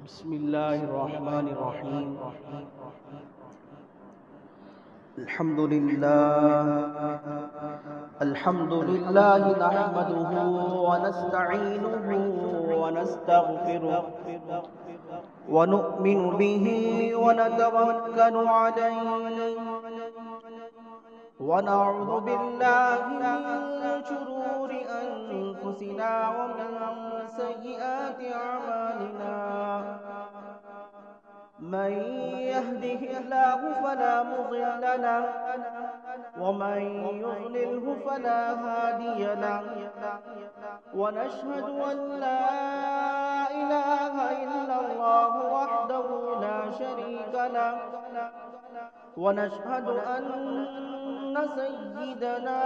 بسم الله الرحمن الرحيم. الحمد لله نحمده ونستعينه ونستغفره ونؤمن به ونتوكل عليه ونعوذ بالله من شرور أنفسنا ومن سيئات أعمالنا. من يهده الله فلا مضل له ومن يضلله فلا هادي له. ونشهد أن لا إله إلا الله وحده لا شريك له. ونشهد أن سيدنا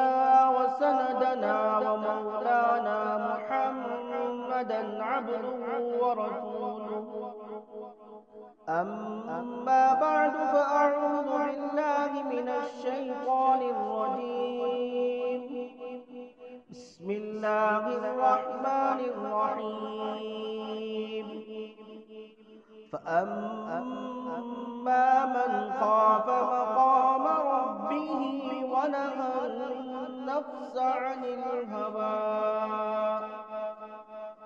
وسندنا ومولانا محمدا عبده ورسوله. أما بعد فأعوذ بالله من الشيطان الرجيم. بسم الله الرحمن الرحيم. فأما من خاف مقام ربه ونهى النفس عن الهوى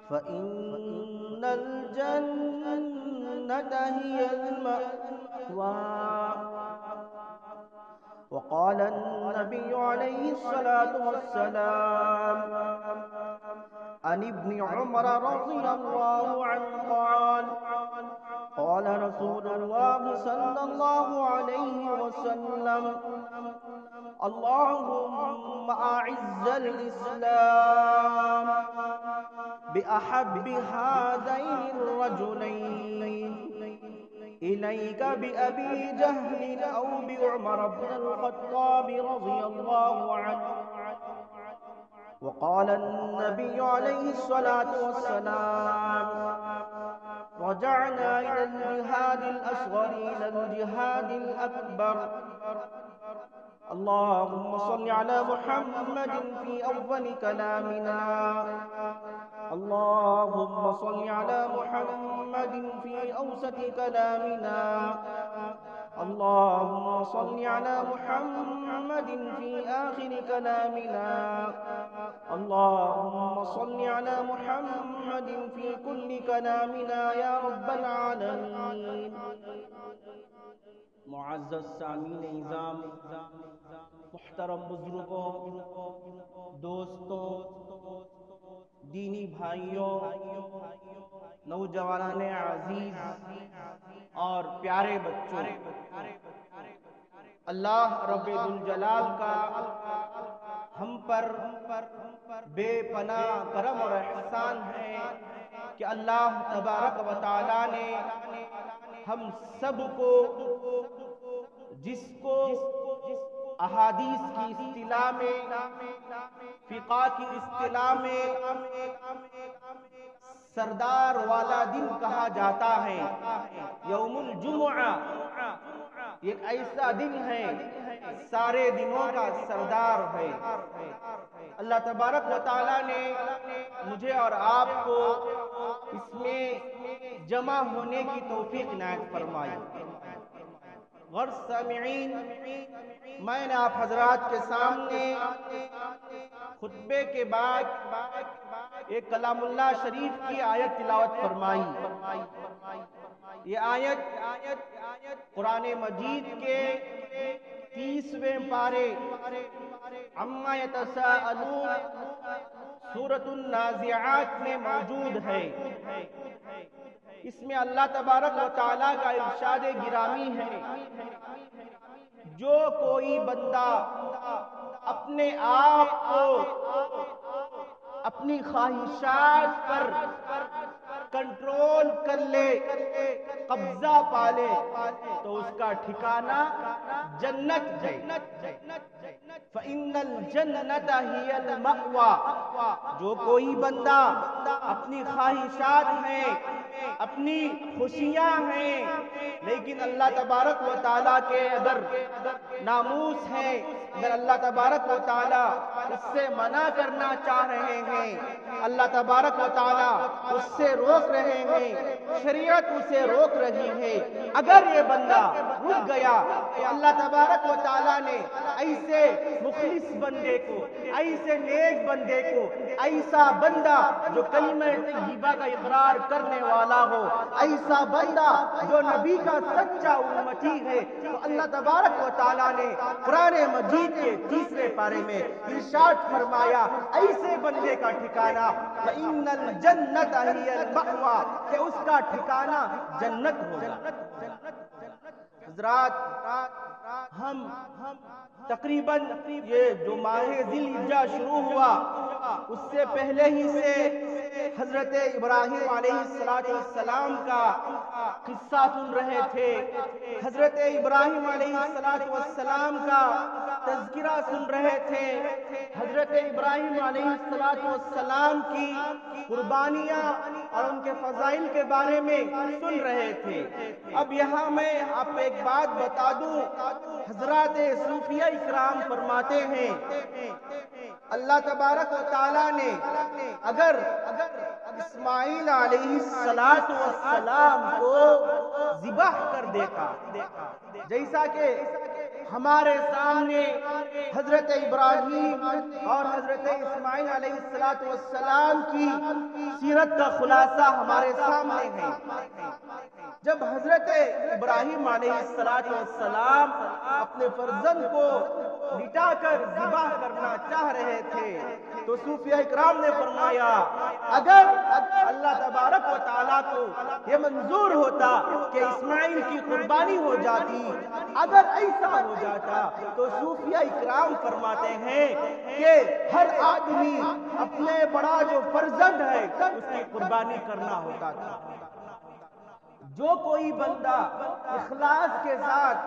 فإن الجنة هي المأوى. وقال النبي عليه الصلاة والسلام عن ابن عمر رضي الله عنه قال قال رسول الله صلى الله عليه وسلم اللهم أعز الإسلام بأحب هذين الرجلين إليك بأبي جهل أو بعمر بن الخطاب رضي الله عنه. وقال النبي عليه الصلاة والسلام رجعنا إلى الجهاد الأصغر إلى الجهاد الأكبر. اللهم صل على محمد في أول كلامنا. اللهم صل على محمد في أوسط كلامنا. اللهم صل على محمد في آخر كلامنا. اللهم صل على محمد في كل كلامنا يا رب العالمين. معزز سامعین نظام، محترم بزرگوں، دوستوں، دینی بھائیوں، نوجوانان عزیز اور پیارے بچوں، اللہ رب الجلال کا ہم پر بے پناہ کرم اور احسان ہے کہ اللہ تبارک و تعالی نے ہم سب کو، جس کو احادیث کی اصطلاح میں، فقہ کی اصطلاح میں سردار والا دن کہا جاتا ہے، یوم الجمعہ، ایک ایسا دن ہے سارے دنوں کا سردار ہے۔ اللہ تبارک و تعالی نے مجھے اور آپ کو اس میں جمع ہونے کی توفیق عنایت فرمائی۔ غور سامعین، میں نے آپ حضرات کے سامنے خطبے کے بعد ایک کلام اللہ شریف کی آیت تلاوت فرمائی۔ یہ آیت قرآن مجید کے 30ویں پارے عما یتساءلون سورۃ النازعات میں موجود ہے۔ اس میں اللہ تبارک و تعالیٰ کا ارشاد گرامی ہے، جو کوئی بندہ اپنے آپ کو اپنی خواہشات پر کنٹرول کر لے، قبضہ پالے، تو اس کا ٹھکانہ جنت ہے۔ فَإِنَّ الْجَنَّةَ هِيَ الْمَأْوَى۔ جو کوئی بندہ اپنی خواہشات ہیں، اپنی خوشیاں ہیں، لیکن اللہ تبارک و تعالیٰ کے اگر ناموس ہے، اگر اللہ تبارک و تعالیٰ اس سے منع کرنا چاہ رہے ہیں، اللہ تبارک و تعالیٰ اس سے روک رہے ہیں، شریعت اسے روک رہی ہے، اگر یہ بندہ رک گیا تو اللہ تبارک و تعالیٰ نے ایسے مخلص بندے کو، ایسے نیک بندے کو، ایسا بندہ جو کلمہ طیبہ کا اقرار کرنے والا ہو، ایسا بندہ جو نبی کا سچا امتی ہے، تو اللہ تبارک و تعالیٰ نے قرآن مجید کے 30ویں پارے میں ارشاد فرمایا ایسے بندے کا ٹھکانہ فَإِنَّ الْجَنَّةَ هِيَ الْمَأْوَىٰ، کہ اس کا ٹھکانہ جنت ہوگا۔ حضرات، ہم تقریباً یہ جو ماہ ذی الحجہ شروع ہوا اس سے پہلے ہی سے حضرت ابراہیم علیہ السلام کا قصہ سن رہے تھے، حضرت ابراہیم علیہ السلام کا تذکرہ سن رہے تھے، حضرت ابراہیم علیہ السلام کی قربانیاں اور ان کے فضائل کے بارے میں سن رہے تھے۔ اب یہاں میں آپ ایک بات بتا دوں، حضرات صوفیہ اکرام فرماتے ہیں اللہ تبارک و تعالیٰ نے اگر اسماعیل علیہ السلام کو ذبح کر دیتا، جیسا کہ ہمارے سامنے حضرت ابراہیم اور حضرت اسماعیل علیہ السلام کی سیرت کا خلاصہ ہمارے سامنے ہے۔ جب حضرت ابراہیم علیہ السلام اپنے فرزند کو لٹا کر ذبح کرنا چاہ رہے تھے تو صوفیہ اکرام نے فرمایا اگر اللہ تبارک و تعالیٰ کو یہ منظور ہوتا کہ اسماعیل کی قربانی ہو جاتی، اگر ایسا ہو جاتا تو صوفیہ اکرام فرماتے ہیں کہ ہر آدمی اپنے بڑا جو فرزند ہے اس کی قربانی کرنا ہوتا تھا۔ جو کوئی بندہ اخلاص کے ساتھ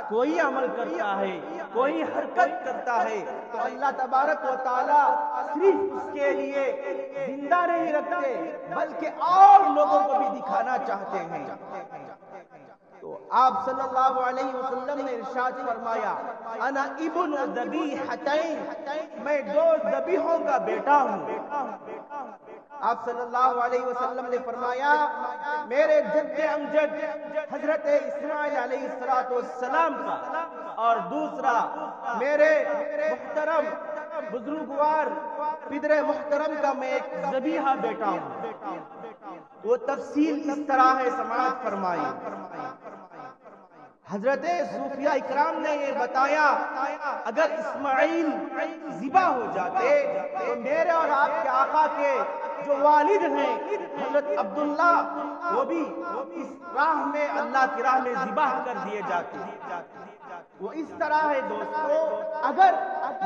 کوئی عمل کرتا ہے، کوئی حرکت کرتا ہے تو اللہ تبارک و تعالیٰ صرف اس کے لیے زندہ نہیں رکھتے بلکہ اور لوگوں کو بھی دکھانا چاہتے ہیں۔ تو آپ صلی اللہ علیہ وسلم نے ارشاد فرمایا انا ابن ذبیحتین، میں دو ذبیحوں کا بیٹا ہوں۔ آپ صلی اللہ علیہ وسلم نے فرمایا میرے جد امجد حضرت اسماعیل علیہ السلام کا، اور دوسرا میرے محترم بزرگوار پدر محترم کا میں ایک ذبیحہ بیٹا ہوں۔ وہ تفصیل اس طرح ہے، سماعت فرمائی۔ حضرت صوفیہ اکرام نے یہ بتایا اگر اسماعیل ذبح ہو جاتے تو میرے اور آپ کے آقا کے جو والد ہیں حضرت عبداللہ وہ بھی اس راہ میں، اللہ کی راہ میں ذبح کر دیے جاتے۔ وہ اس طرح ہے دوستو، اگر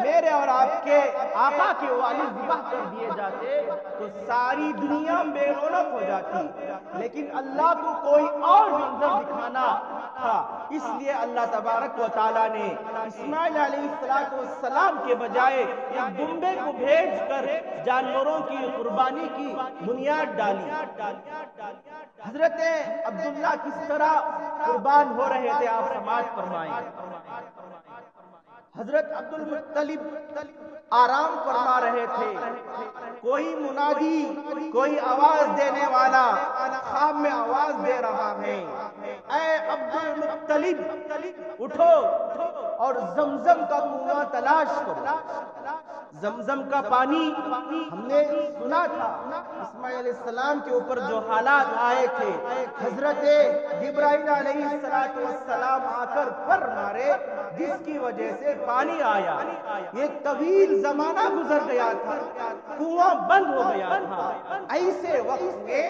میرے اور آپ کے آقا کے والد ذبح کر دیے جاتے تو ساری دنیا بے رونق ہو جاتی، لیکن اللہ کو کوئی اور منظر دکھانا تھا، اس لیے اللہ تبارک و تعالیٰ نے اسماعیل علیہ السلام کے بجائے ایک دمبے کو بھیج کر جانوروں کی قربانی کی بنیاد ڈالی۔ حضرت عبداللہ کس طرح قربان ہو رہے تھے آپ سماعت فرمائیں۔ حضرت عبد المطلب آرام فرما رہے تھے، کوئی منادی، کوئی آواز دینے والا خواب میں آواز دے رہا ہے اے عبد المطلب اٹھو اور زمزم کا کنواں تلاش کرو۔ زمزم کا پانی ہم نے سنا تھا اسماعیل علیہ السلام کے اوپر جو حالات آئے تھے، حضرت جبرائیل علیہ السلام آ کر پر مارے جس کی وجہ سے پانی آیا، ایک طویل زمانہ گزر گیا تھا، کنواں بند ہو گیا تھا۔ ایسے وقت میں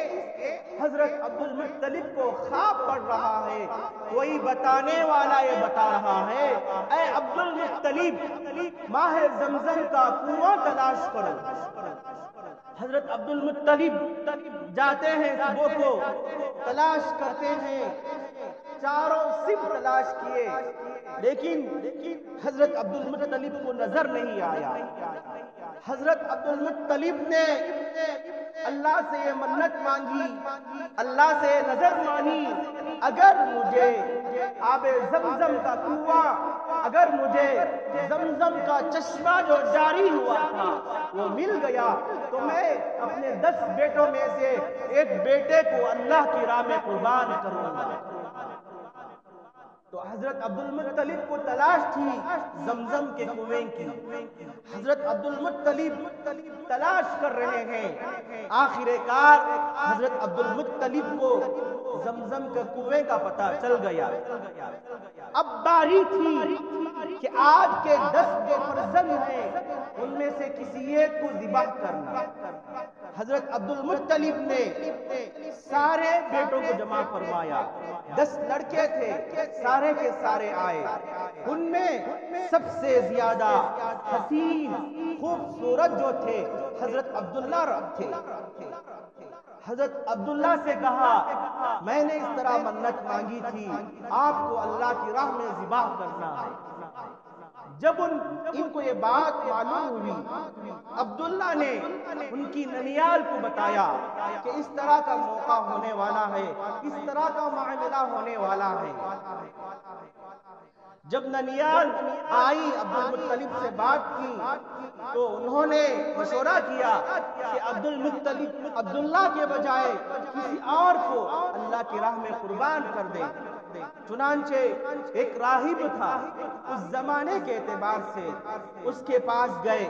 حضرت عبد المطلب کو خواب پڑ رہا ہے، کوئی بتانے والا یہ بتا رہا ہے اے عبد المطلب ماہ زمزم کا کنواں تلاش کرو۔ حضرت عبد المطلب جاتے ہیں، صبح کو تلاش کرتے ہیں، چاروں سب تلاش کیے لیکن حضرت عبد المطلب کو نظر نہیں آیا۔ حضرت عبد المطلب نے اللہ سے یہ منت مانگی، اللہ سے نظر مانی، اگر مجھے آب زمزم کا کنواں، اگر مجھے زمزم کا چشمہ جو جاری ہوا تھا وہ مل گیا تو میں اپنے 10 بیٹوں میں سے ایک بیٹے کو اللہ کی راہ میں قربان کروں گا۔ تو حضرت عبد المطلب کو تلاش تھی زمزم کے کنویں کی، حضرت عبد المطلب تلاش کر رہے ہیں، آخر کار حضرت عبد المطلب کو زمزم کے کنویں کا پتہ چل گیا۔ اب باری تھی کہ آج کے 10 جو فرزند ہیں ان میں سے کسی ایک کو ذبح کرنا۔ حضرت عبد المطلب نے سارے بیٹوں کو جمع فرمایا، 10 لڑکے تھے، سارے کے سارے آئے، ان میں سب سے زیادہ حسین خوبصورت جو تھے حضرت عبداللہ تھے۔ حضرت عبداللہ سے کہا میں نے اس طرح منت مانگی تھی، آپ کو اللہ کی راہ میں ذبح کرنا ہے۔ جب ان کو یہ بات معلوم ہوئی، عبداللہ نے ان کی ننیال کو بتایا کہ اس طرح کا موقع ہونے والا ہے، اس طرح کا معاملہ ہونے والا ہے۔ جب ننیال آئی عبد المطلب سے بات کی تو انہوں نے مشورہ کیا کہ عبد المطلب عبداللہ کے بجائے کسی اور کو اللہ کی راہ میں قربان کر دیں۔ چنانچہ ایک راہب تھا اس زمانے کے اعتبار سے، اس کے پاس گئے،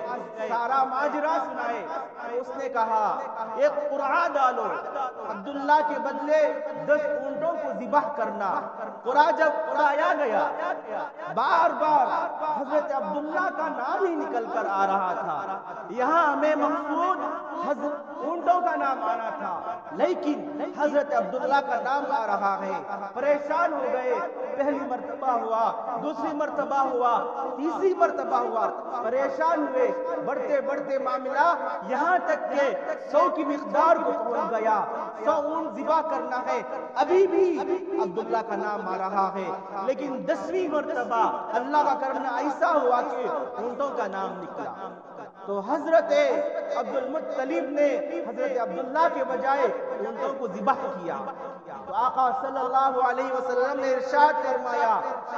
سارا ماجرا سنائے تو اس نے کہا ایک قرعہ ڈالو، عبداللہ کے بدلے 10 اونٹوں کو ذبح کرنا۔ قرعہ جب اڑایا گیا، بار بار حضرت عبداللہ کا نام ہی نکل کر آ رہا تھا، یہاں ہمیں مقصود اونٹوں کا نام آنا تھا لیکن حضرت عبداللہ کا نام آ رہا ہے۔ پریشان ہو گئے، پہلی مرتبہ ہوا، دوسری مرتبہ ہوا، تیسری مرتبہ ہوا، پریشان ہوئے، بڑھتے بڑھتے معاملہ یہاں تک کہ 100 کی مقدار کو پہنچ گیا، 100 اونٹ ذبح کرنا ہے۔ ابھی بھی عبداللہ کا نام آ رہا ہے لیکن 10ویں مرتبہ اللہ کا کرم ایسا ہوا کہ اونٹوں کا نام نکلا۔ تو حضرت عبد المطلب نے حضرت عبداللہ کے بجائے اونٹوں کو ذبح کیا۔ تو آقا صلی اللہ علیہ وسلم نے ارشاد فرمایا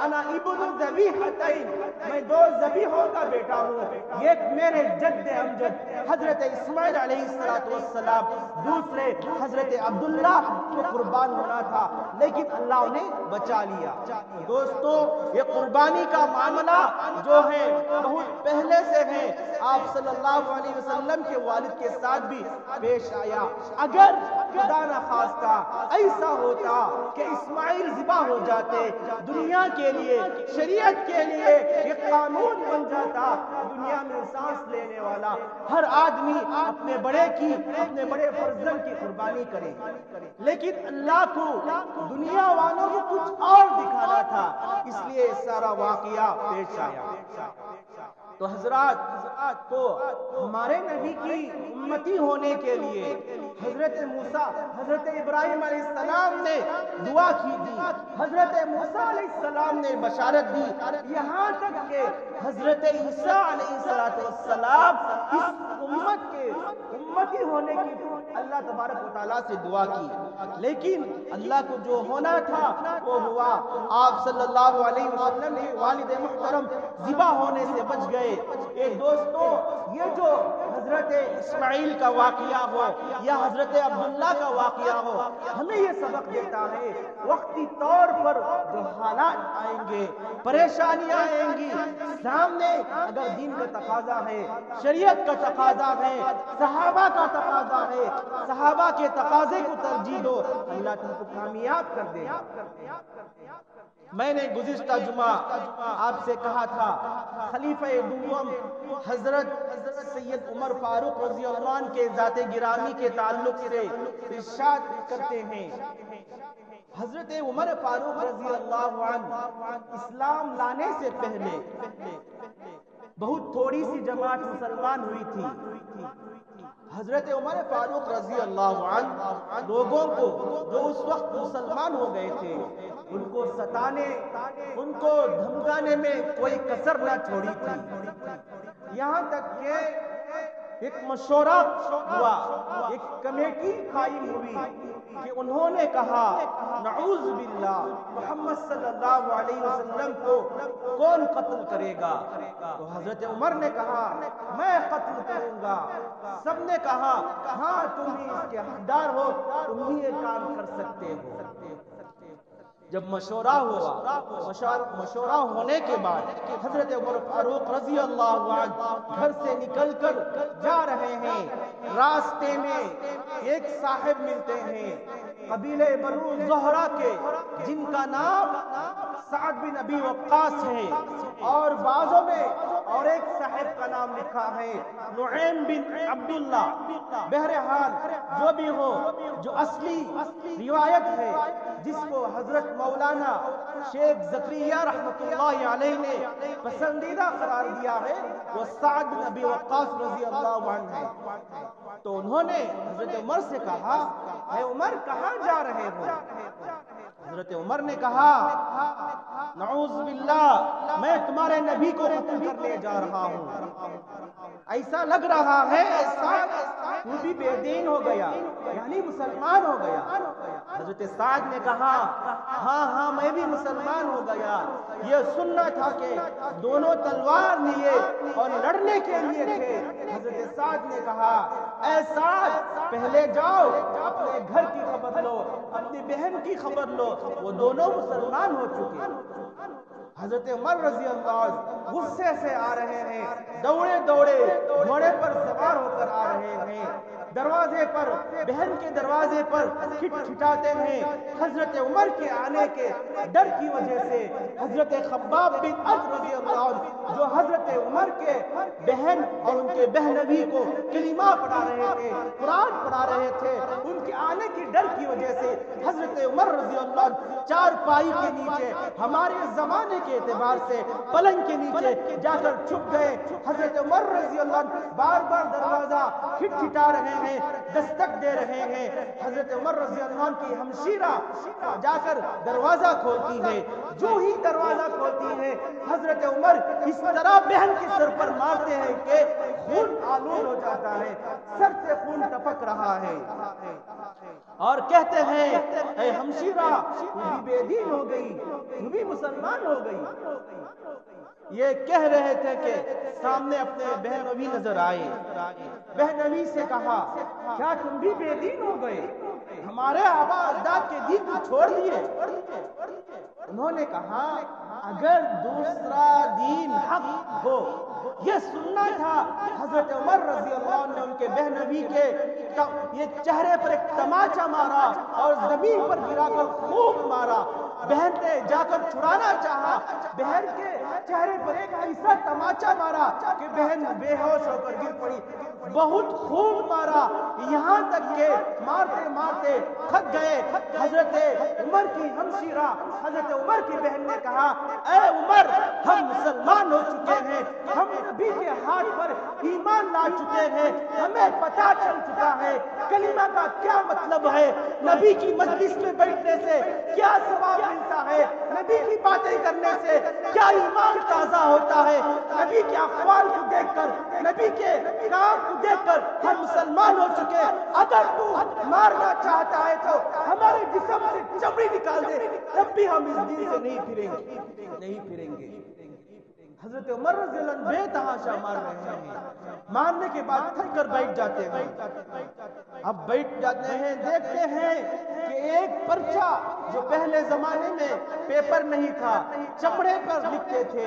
انا ابن ذبیحتین، میں 2 ذبیحوں کا بیٹا ہوں، ایک میرے جد امجد حضرت اسماعیل علیہ السلام، دوسرے حضرت عبداللہ کو قربان ہونا تھا لیکن اللہ انہیں بچا لیا۔ دوستو یہ قربانی کا معاملہ جو ہے بہت پہلے سے ہے، آپ صلی اللہ علیہ وسلم کے والد کے ساتھ بھی پیش آیا۔ اگر خدا نخواستہ ایسا ہوتا کہ اسماعیل ذبح ہو جاتے، دنیا کے لیے، شریعت کے لیے یہ قانون بن جاتا، دنیا میں سانس لینے والا ہر آدمی اپنے بڑے فرزند کی قربانی کرے، لیکن اللہ کو دنیا والوں کو کچھ اور دکھانا تھا، اس لیے سارا واقعہ پیش آیا۔ تو حضرات تو ہمارے نبی کی امتی ہونے کے لیے حضرت موسیٰ، حضرت ابراہیم علیہ السلام نے دعا کی تھی، حضرت موسیٰ علیہ السلام نے بشارت دی، یہاں تک کہ حضرت عیسیٰ علیہ السلام اس امت کے امتی ہونے کی اللہ تبارک و تعالیٰ سے دعا کی، لیکن اللہ کو جو ہونا تھا وہ ہوا۔ آپ صلی اللہ علیہ وسلم نے والد محترم ذبح ہونے سے بچ گئے۔ ایک دوستو یہ جو حضرت اسماعیل کا واقعہ ہو یا حضرت عبداللہ کا واقعہ ہو، ہمیں یہ سبق دیتا ہے وقتی طور پر جو حالات آئیں گے، پریشانیاں آئیں گی، سامنے اگر دین کا تقاضا ہے، شریعت کا تقاضا ہے، صحابہ کا تقاضا ہے، صحابہ کے تقاضے کو ترجیح دو، اللہ تم کو کامیاب کر دے گا۔ میں نے گزشتہ جمعہ آپ سے کہا تھا خلیفہ دوم حضرت سید عمر فاروق رضی اللہ عنہ کے ذات گرامی کے تعلق سے ارشاد کرتے ہیں، حضرت عمر فاروق رضی اللہ عنہ اسلام لانے سے پہلے بہت تھوڑی سی جماعت مسلمان ہوئی تھی۔ حضرت عمر فاروق رضی اللہ عنہ لوگوں کو جو اس وقت مسلمان ہو گئے تھے ان کو ستانے، ان کو دھمکانے میں کوئی کسر نہ چھوڑی تھی، یہاں تک کہ ایک مشورہ ہوا، ایک کمیٹی قائم ہوئی کہ انہوں نے کہا نعوذ باللہ محمد صلی اللہ علیہ وسلم کو کون قتل کرے گا؟ تو حضرت عمر نے کہا میں قتل کروں گا۔ سب نے کہا ہاں تم ہی اس کے حقدار ہو، تم ہی یہ کام کر سکتے ہو۔ جب مشورہ ہوا، مشورہ ہونے کے بعد حضرت عمر فاروق رضی اللہ عنہ گھر سے نکل کر جا رہے ہیں۔ راستے میں ایک صاحب ملتے ہیں قبیلہ بنو زہرہ کے، جن کا نام سعد بن ابی وقاص ہے، اور بعضوں میں اور ایک صاحب کا نام لکھا ہے نعیم بن عبداللہ۔ بہرحال جو بھی ہو، جو اصلی روایت ہے جس کو حضرت مولانا شیخ زکریا رحمۃ اللہ علیہ نے پسندیدہ قرار دیا ہے، وہ سعد بن ابی وقاص رضی اللہ عنہ ہے۔ تو انہوں نے حضرت عمر سے کہا اے عمر کہاں جا رہے ہو؟ حضرت عمر نے کہا نعوذ باللہ میں تمہارے نبی کو قتل کرنے جا رہا ہوں۔ ایسا لگ رہا ہے تو بھی بے دین ہو گیا، یعنی مسلمان ہو گیا۔ حضرت سعد نے کہا ہاں ہاں میں بھی مسلمان ہو گیا، یہ سننا تھا کہ دونوں تلوار لیے اور لڑنے کے لیے تھے۔ حضرت سعد نے کہا اے سعد پہلے جاؤ اپنے گھر کی خبر لو، اپنی بہن کی خبر لو، وہ دونوں مسلمان ہو چکے۔ حضرت عمر رضی اللہ عنہ غصے سے آ رہے ہیں، دوڑے دوڑے گھوڑے پر سوار ہو کر آ رہے ہیں، دروازے پر بہن کے دروازے پر کھٹکھٹاتے ہیں۔ حضرت عمر کے آنے کے ڈر کی وجہ سے حضرت خباب بن ارت رضی اللہ عنہ جو حضرت عمر کے بہن اور ان کے بہنوی کو کلمہ پڑھا رہے تھے، قرآن پڑھا رہے تھے، ان کے آنے کی ڈر کی وجہ سے حضرت عمر رضی اللہ عنہ چارپائی کے نیچے ہمارے زمانے کے اعتبار سے پلنگ کے نیچے جا کر چھپ گئے۔ حضرت عمر رضی اللہ عنہ بار بار دروازہ کھٹکھٹا رہے ہیں، دستک دے رہے ہیں۔ حضرت عمر رضی اللہ عنہ کی ہمشیرہ جا کر دروازہ کھولتی ہے، جو ہی دروازہ کھولتی ہے حضرت عمر اس طرح بہن کے سر پر مارتے ہیں کہ خون آلود ہو جاتا ہے، سر سے خون ٹپک رہا ہے، اور کہتے ہیں اے ہمشیرہ تو بھی بے دین ہو گئی، تو بھی مسلمان ہو گئی۔ یہ کہہ رہے تھے کہ سامنے اپنے بہنوی نظر آئے، بہنوی سے کہا کیا تم بھی بے دین ہو گئے، ہمارے آبا اجداد کے دین کو چھوڑ دیے؟ انہوں نے کہا اگر دوسرا دین حق ہو، یہ سننا تھا۔ حضرت عمر رضی اللہ عنہ نے ان کے بہنوی کے یہ چہرے پر ایک تماچا مارا اور زمین پر گرا کر خوب مارا۔ بہن نے جا کر چھڑانا چاہا، بہن کے چہرے پر ایک ایسا تماچا مارا کہ بہن بے ہوش ہو کر گر پڑی، بہت خوب مارا، یہاں تک کہ مارتے مارتے تھک گئے۔ حضرت عمر کی ہمشیرہ حضرت عمر کی بہن نے کہا اے عمر ہم مسلمان ہو چکے ہیں، ہم نبی کے ہاتھ پر ایمان لا چکے ہیں، ہمیں پتہ چل چکا ہے کلمہ کا کیا مطلب ہے، نبی کی مجلس میں بیٹھنے سے کیا ثواب ملتا ہے، نبی کی باتیں کرنے سے کیا ایمان تازہ ہوتا ہے، نبی کے اقوال کو دیکھ کر، نبی کے کام کو دیکھ کر ہم مسلمان ہو چکے۔ اگر تو مارنا چاہتا ہے تو ہمارے جسم سے چمڑی نکال دے، تب بھی ہم اس دین سے نہیں پھریں گے۔ حضرت عمر رضی اللہ عنہ بے تحاشا مار رہے ہیں، مارنے کے بعد تھک کر بیٹھ جاتے ہیں۔ اب بیٹھ جاتے ہیں، دیکھتے ہیں کہ ایک پرچہ جو پہلے زمانے میں پیپر نہیں تھا، چمڑے پر لکھتے تھے،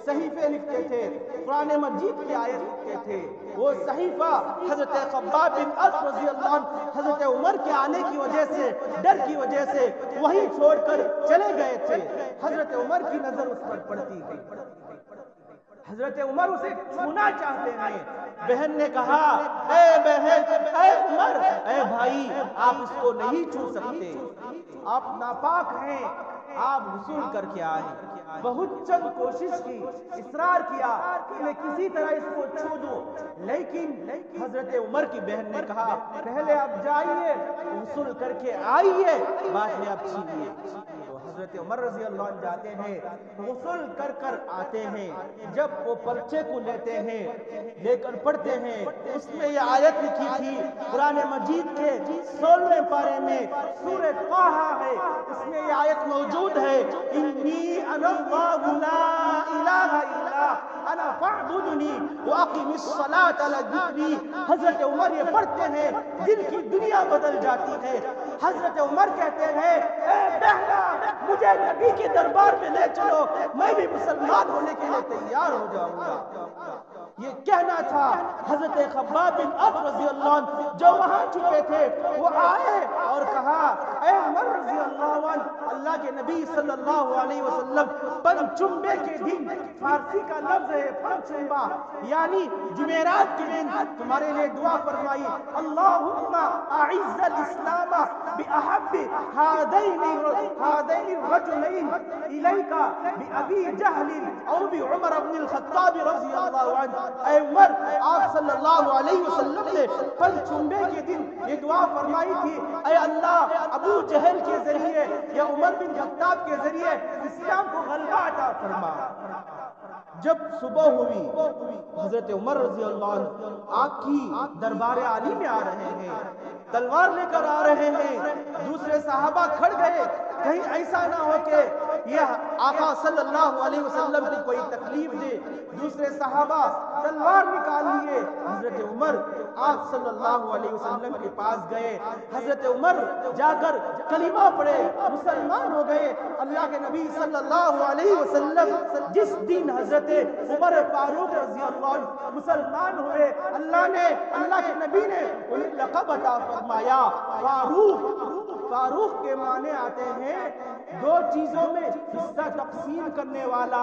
صحیفے لکھتے تھے، قرآن مجید کی آیت لکھتے تھے، وہ صحیفہ حضرت خباب بن ارت رضی اللہ عنہ حضرت عمر کے آنے کی وجہ سے، ڈر کی وجہ سے وہیں چھوڑ کر چلے گئے تھے۔ حضرت عمر کی نظر اس پر پڑتی ہے، حضرت عمر اسے چھونا چاہتے ہیں۔ بہن نے کہا اے بہن، اے عمر، اے بھائی آپ اس کو نہیں چھو سکتے، آپ ناپاک ہیں، آپ غسل کر کے آئے۔ بہت چند کوشش کی، اصرار کیا کہ میں کسی طرح اس کو چھو دوں، لیکن حضرت عمر کی بہن نے کہا پہلے آپ جائیے غسل کر کے آئیے، بعد میں آپ چھینیے۔ تو حضرت عمر رضی اللہ عنہ جاتے ہیں، غسل کر کر آتے ہیں، جب وہ پرچے کو لیتے ہیں، لے کر پڑھتے ہیں، اس میں یہ آیت لکھی تھی قرآن مجید کے 16ویں پارے میں سورہ طٰہٰ ہے، اس میں یہ آیت موجود ہے، انی انا اللہ لا الہ الا انا فاعبدنی واقم الصلاۃ لذکری۔ حضرت عمر یہ پڑھتے ہیں، دل کی دنیا بدل جاتی ہے۔ حضرت عمر کہتے ہیں اے بہنا مجھے نبی کے دربار میں لے چلو، میں بھی مسلمان ہونے کے لیے تیار ہو جاؤں گا۔ یہ کہنا تھا حضرت خباب بن عبد رضی اللہ عنہ جو وہاں چھپے تھے، وہ آئے اور کہا اے عمر رضی اللہ عنہ، اللہ کے نبی صلی اللہ علیہ وسلم پنچمبے کے دن، فارسی کا لفظ ہے پنچمبا، یعنی جمعرات کے دن تمہارے لیے دعا فرمائی، اللہم اعز الاسلام بأحب هذین الرجلین الیک بأبی جہل او بعمر بن الخطاب رضی اللہ عنہ۔ اے عمر، آپ صلی اللہ علیہ وسلم نے پنچمبے کے دن یہ دعا فرمائی تھی، اے اللہ ابو جہل کے ذریعے یا عمر بن خطاب کے ذریعے اسلام کو غلبہ عطا فرما۔ جب صبح ہوئی، حضرت عمر رضی اللہ عنہ آپ کی دربار عالی میں آ رہے ہیں، تلوار لے کر آ رہے ہیں، دوسرے صحابہ کھڑ گئے، کہیں ایسا نہ ہو کہ یہ آقا صلی اللہ علیہ وسلم کو کوئی تکلیف دے۔ دوسرے صحابہ تلوار نکال لیے، حضرت عمر آپ صلی اللہ علیہ وسلم کے پاس گئے، حضرت عمر جا کر کلمہ پڑھے، مسلمان ہو گئے۔ اللہ کے نبی صلی اللہ علیہ وسلم جس دن حضرت عمر فاروق رضی اللہ عنہ مسلمان ہوئے، اللہ کے نبی نے انہیں لقب عطا فرمایا فاروق۔ فاروق کے معنی آتے ہیں دو چیزوں میں حصہ تقسیم کرنے والا،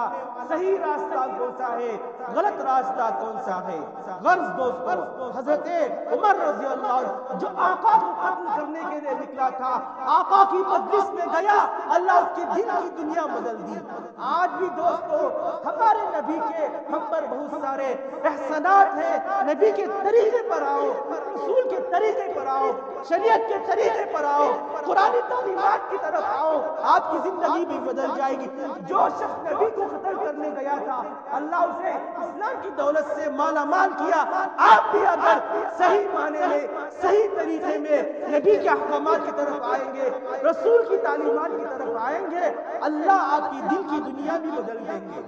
صحیح راستہ کون سا ہے، غلط راستہ کون سا ہے۔ غرض دوستو، حضرت عمر رضی اللہ عنہ جو آقا کو قتل کرنے کے لیے نکلا تھا، آقا کی مجلس میں گیا، اللہ اس کے دل کی دنیا بدل دی۔ آج بھی دوستو ہمارے نبی کے ہم پر بہت سارے احسانات ہیں، نبی کے طریقے پر آؤ، رسول کے طریقے پر آؤ، شریعت کے طریقے پر آؤ، قرآن تعلیمات کی طرف آؤ، آپ کی زندگی بھی بدل جائے گی۔ جو شخص نبی کو قتل کرنے گیا تھا، اللہ اسے اسلام کی دولت سے مالا مال کیا۔ آپ بھی اگر صحیح معنی میں، صحیح طریقے میں نبی کے احکامات کی طرف آئیں گے، رسول کی تعلیمات کی طرف آئیں گے، اللہ آپ کی دل کی دنیا بھی بدل دیں گے۔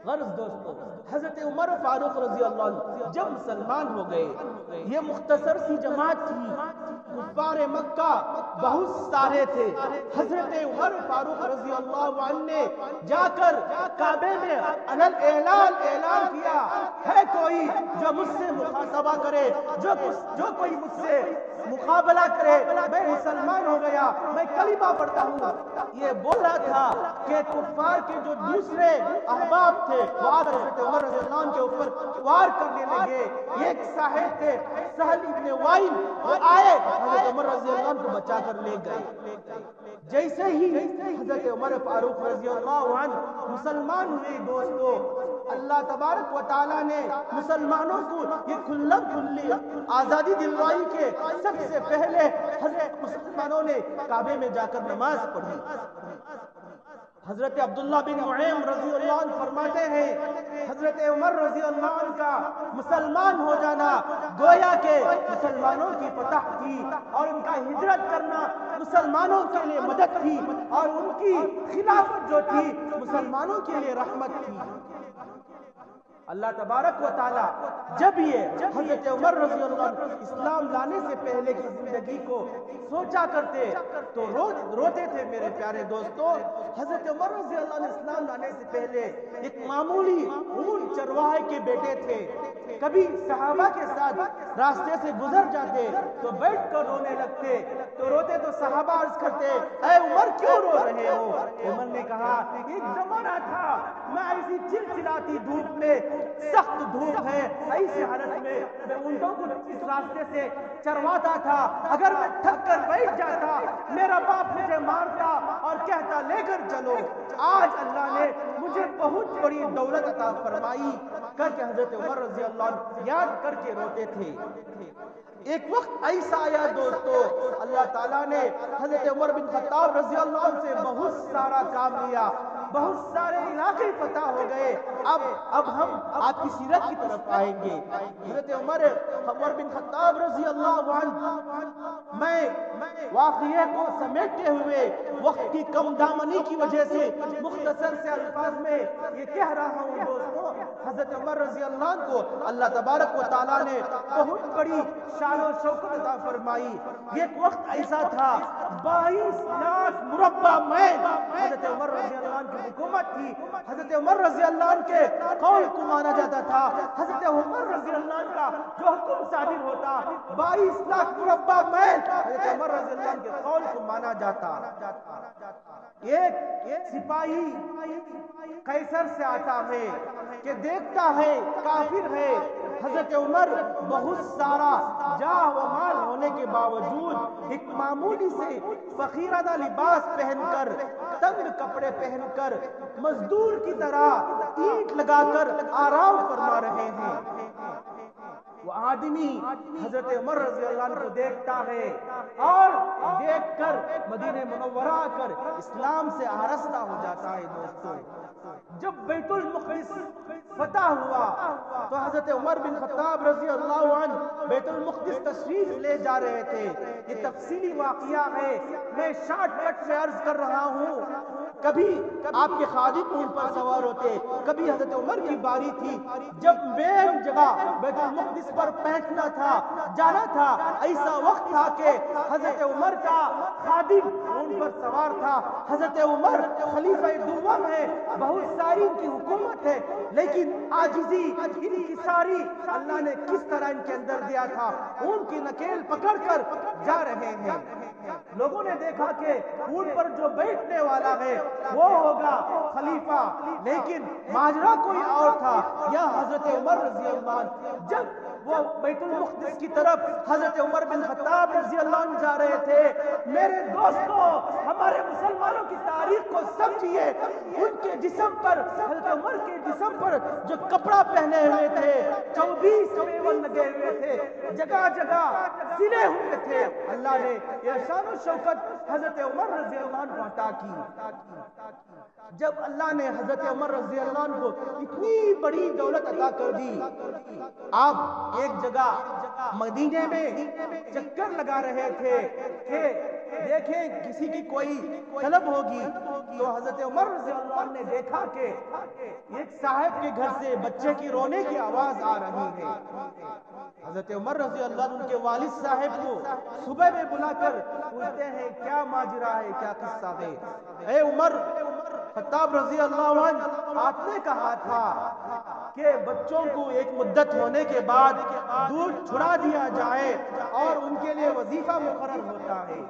غرض دوستو، حضرت عمر فاروق رضی اللہ عنہ جب مسلمان ہو گئے، یہ مختصر سی جماعت تھی، کفار مکہ بہت سارے تھے۔ حضرت عمر فاروق رضی اللہ عنہ نے جا کر کعبے میں اعلان کیا، ہے کوئی جو مجھ سے مخاطبہ کرے، جو کوئی مجھ سے مقابلہ کرے، میں مسلمان ہو گیا، میں کلمہ پڑھتا ہوں۔ یہ بول رہا تھا کہ کفار کے جو دوسرے احباب تھے وہ آ کر حضرت عمر رضی اللہ عنہ کے اوپر وار کرنے لگے۔ ایک صاحب تھے سہل ابن وائل، وہ آئے، حضرت عمر رضی اللہ عنہ کو بچا کر لے گئے۔ جیسے ہی حضرت عمر فاروق رضی اللہ عنہ مسلمان ہوئے دوستو، اللہ تبارک و تعالیٰ نے مسلمانوں کو یہ کھلم کھلی آزادی دلوائی کے سب سے پہلے حضرت مسلمانوں نے کعبے میں جا کر نماز پڑھی۔ حضرت عبداللہ بن معیم رضی اللہ عنہ فرماتے ہیں حضرت عمر رضی اللہ عنہ کا مسلمان ہو جانا گویا کہ مسلمانوں کی فتح تھی، اور ان کا ہجرت کرنا مسلمانوں کے لیے مدد تھی، اور ان کی خلافت جو تھی مسلمانوں کے لیے رحمت تھی۔ اللہ تبارک و تعالی جب یہ حضرت عمر رضی اللہ عنہ اسلام لانے سے پہلے کی زندگی کو سوچا کرتے تو روتے تھے میرے پیارے دوستو۔ حضرت عمر رضی اللہ عنہ اسلام لانے سے پہلے ایک معمولی اون چرواہے کے بیٹے تھے، کبھی صحابہ کے ساتھ راستے سے گزر جاتے تو بیٹھ کر رونے لگتے، تو روتے تو صحابہ عرض کرتے اے عمر کیوں رو رہے ہو؟ عمر نے کہا ایک زمانہ تھا میں ایسی چلچلاتی دھوپ میں، سخت دھوپ ہے، ایسی حالت میں میں اونٹوں کو اس راستے سے چرواتا تھا، اگر میں تھک کر بیٹھ جاتا میرا باپ مجھے مارتا اور کہتا لے کر چلو۔ آج اللہ نے مجھے بہت بڑی دولت عطا فرمائی کر کے حضرت عمر رضی اللہ عنہ یاد کر کے روتے تھے۔ ایک وقت ایسا آیا دوستو، اللہ تعالیٰ نے حضرت عمر بن خطاب رضی اللہ عنہ سے بہت سارا کام لیا، بہت سارے علاقے فتح ہو گئے۔ اب ہم آپ کی سیرت کی طرف آئیں گے۔ حضرت عمر بن خطاب رضی اللہ عنہ، میں واقعے کو سمیٹتے ہوئے وقت کی کم دامنی کی وجہ سے مختصر سے الفاظ میں یہ کہہ رہا ہوں دوستو، حضرت عمر رضی اللہ عنہ کو اللہ تبارک و تعالیٰ نے بہت بڑی شان و شوکت عطا فرمائی۔ ایک وقت ایسا تھا 22 لاکھ مربع میل حضرت عمر رضی اللہ عنہ کی حکومت تھی۔ حضرت عمر رضی اللہ عنہ کے قول کو مانا جاتا تھا۔ حضرت عمر رضی اللہ عنہ کا جو حکم صادر ہوتا 22 لاکھ مربع میل حضرت عمر رضی اللہ عنہ کے قول کو مانا جاتا۔ ایک سپاہی قیصر سے آتا ہے کہ دیکھتا ہے کافر ہے، حضرت عمر بہت سارا جاہ و مال ہونے کے باوجود ایک معمولی سے فقیرانہ لباس پہن کر، تنگ کپڑے پہن کر، مزدور کی طرح اینٹ لگا کر آرام فرما رہے ہیں۔ وہ آدمی حضرت عمر رضی اللہ عنہ کو دیکھتا ہے اور دیکھ کر مدینہ منورہ آ کر اسلام سے آراستہ ہو جاتا ہے۔ دوستو، جب بیت المقدس فتح ہوا تو حضرت عمر بن خطاب رضی اللہ عنہ بیت المقدس تشریف لے جا رہے تھے۔ یہ تفصیلی واقعہ ہے، میں شارٹ کٹ سے عرض کر رہا ہوں۔ کبھی آپ کے خادم ان پر سوار ہوتے، کبھی حضرت عمر کی باری تھی۔ جب مین جگہ بیت المقدس پر پہنچنا تھا، جانا تھا، ایسا وقت تھا کہ حضرت عمر کا خادم ان پر سوار تھا۔ حضرت عمر خلیفہ دوم ہے، بہت ساری ان کی حکومت ہے، لیکن عاجزی، انکساری اللہ نے کس طرح ان کے اندر دیا تھا، ان کی نکیل پکڑ کر جا رہے ہیں۔ لوگوں نے دیکھا کہ اونٹ پر جو بیٹھنے والا ہے وہ ہوگا خلیفہ، لیکن ماجرا کوئی اور تھا، یا حضرت عمر رضی اللہ عنہ۔ جب وہ بیت المقدس کی طرف حضرت عمر بن خطاب رضی اللہ عنہ جا رہے تھے، میرے دوستو، ہمارے مسلمانوں کی تاریخ کو سمجھیے۔ ان کے جسم پر، حضرت عمر کے جسم پر جو کپڑا پہنے ہوئے تھے 24 پیون لگے ہوئے تھے، جگہ جگہ سلے ہوئے تھے۔ اللہ نے یہ شان و شوکت حضرت عمر رضی اللہ عنہ کو عطا کی۔ جب اللہ نے حضرت عمر رضی اللہ عنہ کو اتنی بڑی دولت عطا کر دی، آپ ایک جگہ مدینے میں چکر لگا رہے تھے کہ دیکھیں کسی کی کوئی طلب ہوگی، تو حضرت عمر رضی اللہ عنہ نے دیکھا کہ ایک صاحب کے گھر سے بچے کی رونے کی آواز آ رہی ہے۔ حضرت عمر رضی اللہ عنہ کے والد صاحب کو صبح میں بلا کر پوچھتے ہیں کیا ماجرا ہے، کیا قصہ ہے؟ اے عمر خطاب رضی اللہ عنہ، آپ نے کہا تھا کہ بچوں کو ایک مدت ہونے کے بعد دودھ چھڑا دیا جائے اور ان کے لیے وظیفہ مقرر ہوتا ہے۔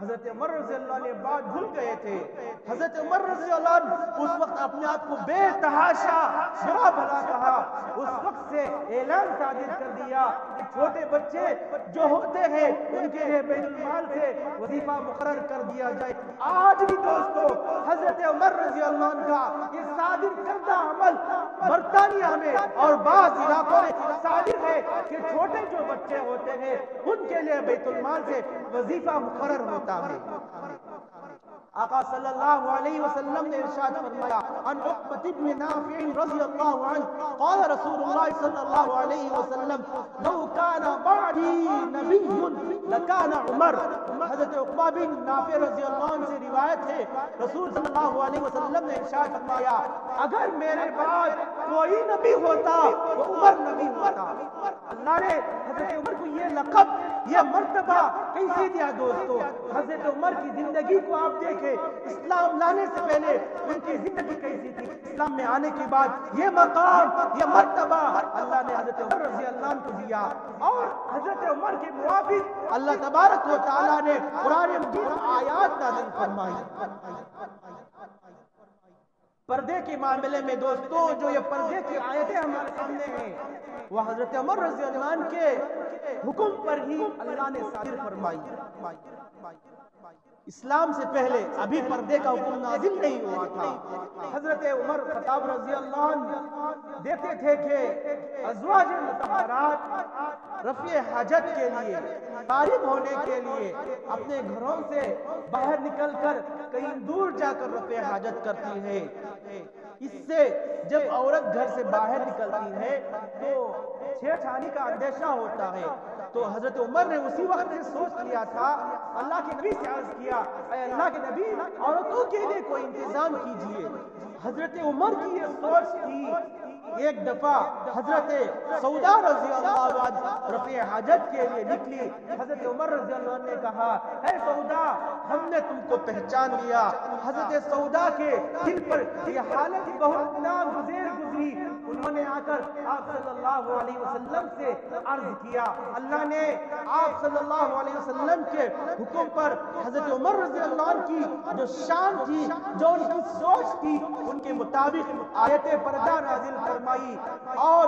حضرت عمر رضی اللہ عنہ بات بھول گئے تھے۔ حضرت عمر رضی اللہ عنہ اس وقت اپنے آپ کو بے تحاشا برا بھلا کہا، اس وقت سے اعلان صادر کر دیا کہ چھوٹے بچے جو ہوتے ہیں ان کے لیے بیت المال سے وظیفہ مقرر کر دیا جائے۔ آج بھی دوستو حضرت عمر رضی اللہ عنہ کا یہ صادر کردہ عمل برطانیہ میں اور بعض علاقوں میں صادر ہے کہ چھوٹے جو بچے ہوتے ہیں ان کے لیے بیت المال سے وظیفہ مقرر ہوتا ہے۔ آقا صلی اللہ علیہ وسلم نے ارشاد فرمایا، عن عقبۃ بن نافع رضی اللہ عنہ قال رسول اللہ صلی اللہ علیہ وسلم لو کان بعدی نبی لکان عمر۔ حضرت عقبہ بن نافع رضی اللہ عنہ سے روایت ہے، رسول صلی اللہ علیہ وسلم نے ارشاد فرمایا اگر میرے بعد کوئی نبی ہوتا وہ عمر نبی ہوتا۔ اللہ نے حضرت عمر کو یہ لقب، یہ مرتبہ کیسے دیا دوستو؟ حضرت عمر کی زندگی کو آپ دیکھیں، اسلام لانے سے پہلے ان کی زندگی کیسی تھی، اسلام میں آنے کے بعد یہ مقام، یہ مرتبہ اللہ نے حضرت عمر رضی اللہ عنہ کو دیا۔ اور حضرت عمر کے موافق اللہ تبارک و تعالیٰ نے قرآن مجید آیات نازل فرمائی۔ پردے کے معاملے میں دوستو جو یہ پردے کی آیتیں ہمارے سامنے ہیں وہ حضرت عمر رضی اللہ عنہ کے حکم پر ہی اللہ نے صادر فرمائی۔ اسلام سے پہلے ابھی پردے کا حکم نازل نہیں ہوا تھا۔ حضرت عمر خطاب رضی اللہ عنہ دیکھتے تھے کہ ازواج مطہرات رفع حاجت کے لیے، فارغ ہونے کے لیے اپنے گھروں سے باہر نکل کر کہیں دور جا کر رفع حاجت کرتی ہے۔ اس سے جب عورت گھر سے باہر نکلتی ہے تو چھیڑچھانی کا اندیشہ ہوتا ہے۔ تو حضرت عمر نے اسی وقت سے سوچ لیا تھا، اللہ کے نبی سے عرض کیا، اے اللہ کے نبی عورتوں کے لیے کوئی انتظام کیجئے۔ حضرت عمر کی یہ سوچ تھی۔ ایک دفعہ حضرت سودا رضی اللہ عنہ رفع حاجت کے لیے نکلی۔ حضرت عمر رضی اللہ عنہ نے کہا، اے سودا ہم نے تم کو پہچان لیا۔ حضرت سودا کے دل پر یہ حالت بہت ناگزیر گزری۔ انہوں نے آ کر آپ صلی اللہ علیہ وسلم سے عرض کیا۔ اللہ نے آپ صلی اللہ علیہ وسلم کے حکم پر حضرت عمر رضی اللہ عنہ کی جو شان تھی، جو ان کی سوچ تھی، ان کے مطابق آیت پردہ نازل فرمائی۔ اور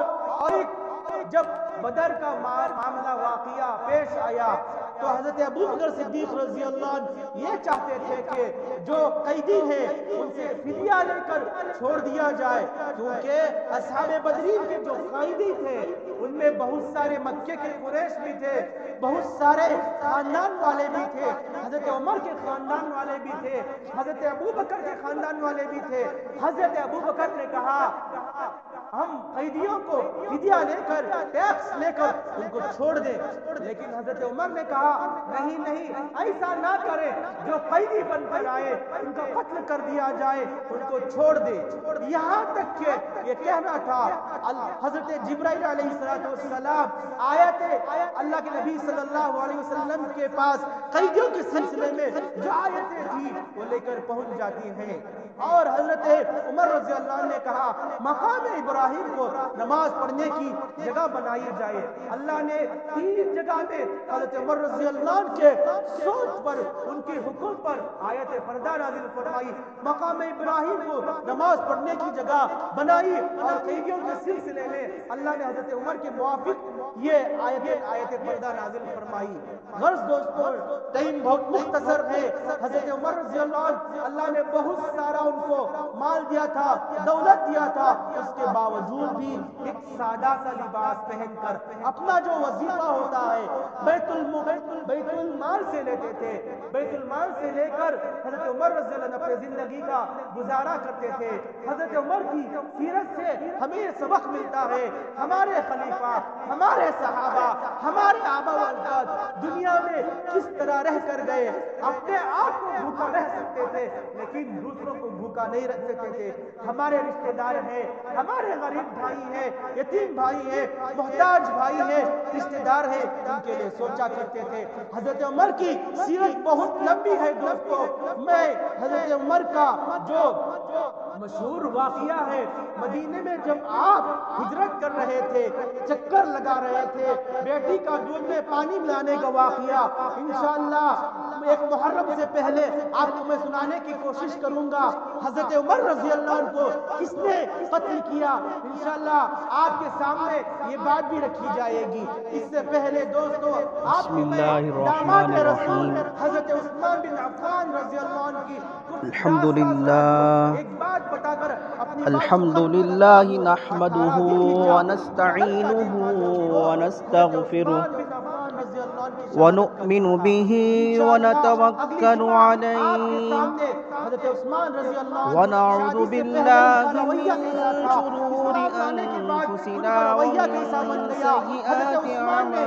جب بدر کا معاملہ واقعہ پیش آیا تو حضرت ابو بکر صدیق رضی اللہ عنہ یہ چاہتے تھے کہ جو قیدی ہیں ان سے فدیہ لے کر چھوڑ دیا جائے، کیونکہ اصحاب بدرین کے جو قیدی تھے ان میں بہت سارے مکے کے قریش بھی تھے، بہت سارے خاندان والے بھی تھے، حضرت عمر کے خاندان والے بھی تھے، حضرت ابو بکر کے خاندان والے بھی تھے۔ حضرت ابو بکر نے کہا ہم قیدیوں کو فدیہ لے کر ٹیکس لے کر ان کو چھوڑ دیں، لیکن حضرت عمر نے کہا نہیں نہیں ایسا نہ کرے، جو قیدی بن کر آئے ان کا قتل کر دیا جائے، ان کو چھوڑ دے۔ یہاں تک کہ یہ کہنا تھا حضرت جبرائیل علیہ السلام آیت اللہ کے نبی صلی اللہ علیہ وسلم کے پاس قیدیوں کے سلسلے میں جو آیتیں تھی وہ لے کر پہنچ جاتی ہیں۔ اور حضرت عمر رضی اللہ عنہ نے کہا مقام ابراہیم کو نماز پڑھنے کی جگہ بنائی جائے۔ اللہ نے 3 جگہ میں حضرت عمر رضی اللہ عنہ کے سوچ پر، ان کے حکم پر آیت پردہ نازل فرمائی، مقام ابراہیم کو نماز پڑھنے کی جگہ بنائی، اور قیدیوں کے سلسلے میں اللہ نے حضرت عمر کے موافق یہ آیت پردہ نازل فرمائی۔ غرض دوستوں ٹائم بہت مختصر ہے۔ حضرت عمر رضی اللہ عنہ اللہ نے بہت سارا ان کو مال دیا تھا، دولت دیا تھا، اس کے باوجود بھی ایک سادہ سا لباس پہن کر اپنا جو وظیفہ ہوتا ہے بیت المال سے لیتے تھے، بیت المال سے لے کر حضرت عمر رضی اللہ عنہ اپنی زندگی کا گزارا کرتے تھے۔ حضرت عمر کی سیرت سے ہمیں یہ سبق ملتا ہے، ہمارے خلیفہ، ہمارے صحابہ، ہمارے آبا و اجداد دنیا میں کس طرح رہ کر گئے، اپنے آپ کو بھوکا رہ سکتے تھے لیکن دوسروں کو بھوکا نہیں رکھ سکتے تھے۔ ہمارے رشتہ دار ہیں، ہمارے غریب بھائی ہیں، یتیم بھائی ہیں، محتاج بھائی ہیں، رشتہ دار ہیں، ان کے لیے سوچا کرتے تھے۔ حضرت عمر کی سیرت بہت لمبی ہے دوستو۔ میں حضرت عمر کا جو مشہور واقعہ ہے، مدینے میں جب آپ ہجرت کر رہے تھے، چکر لگا رہے تھے، بیٹی کا دودھ میں پانی ملانے کا واقعہ انشاءاللہ ایک محرم سے پہلے آپ کو میں سنانے کی کوشش کروں گا۔ حضرت عمر رضی اللہ عنہ کو کس نے قتل کیا، انشاءاللہ آپ کے سامنے یہ بات بھی رکھی جائے گی۔ اس سے پہلے دوستو آپ کو میں داماد رسول حضرت عثمان بن عفان رضی اللہ عنہ کی ایک بات بتا کر اپنی الحمدللہ نحمدہ ونستعینہ ونستغفرہ ونؤمن به ونتوکل علیہ ونعوذ باللہ من شرور انفسنا ومن سیئات اعمالنا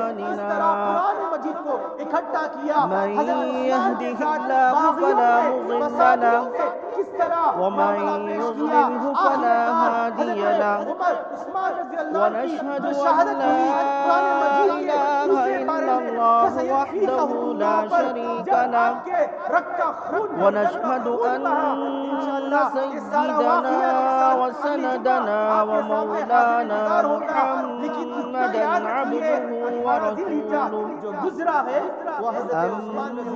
من يهده الله فلا مضل له ومن يضلله فلا هادي له ونشهد أن لا إله إلا الله وحده لا شريك له ونشهد أن سيدنا وسندنا ومولانا محمدا عبده ورسوله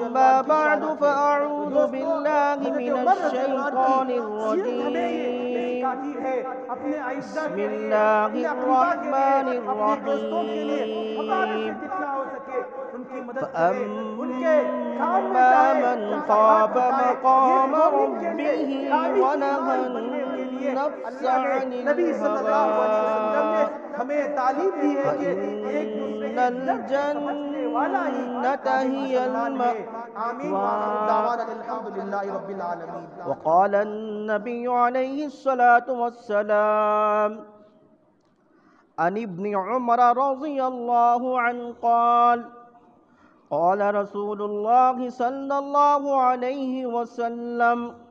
أما بعد فأعوذ بالله من الشيطان الرجيم بسم الله الرحمن الرحيم ان کی مدد کرے، ان کے کام میں فأما چاہے، من خاف مقام ربه ونهى النفس عن نبی صلی اللہ علیہ وسلم نے ہمیں تعلیم دی ہے کہ ایک دوسرے کے درد کو سمجھنے والا ہی هي مسلمان ہے۔ آمین وآخر دعوانا الحمدللہ رب العالمین۔ وقال النبي عليه الصلاة والسلام عن ابن عمر رضي الله عنه قال قال رسول الله صلى الله عليه وسلم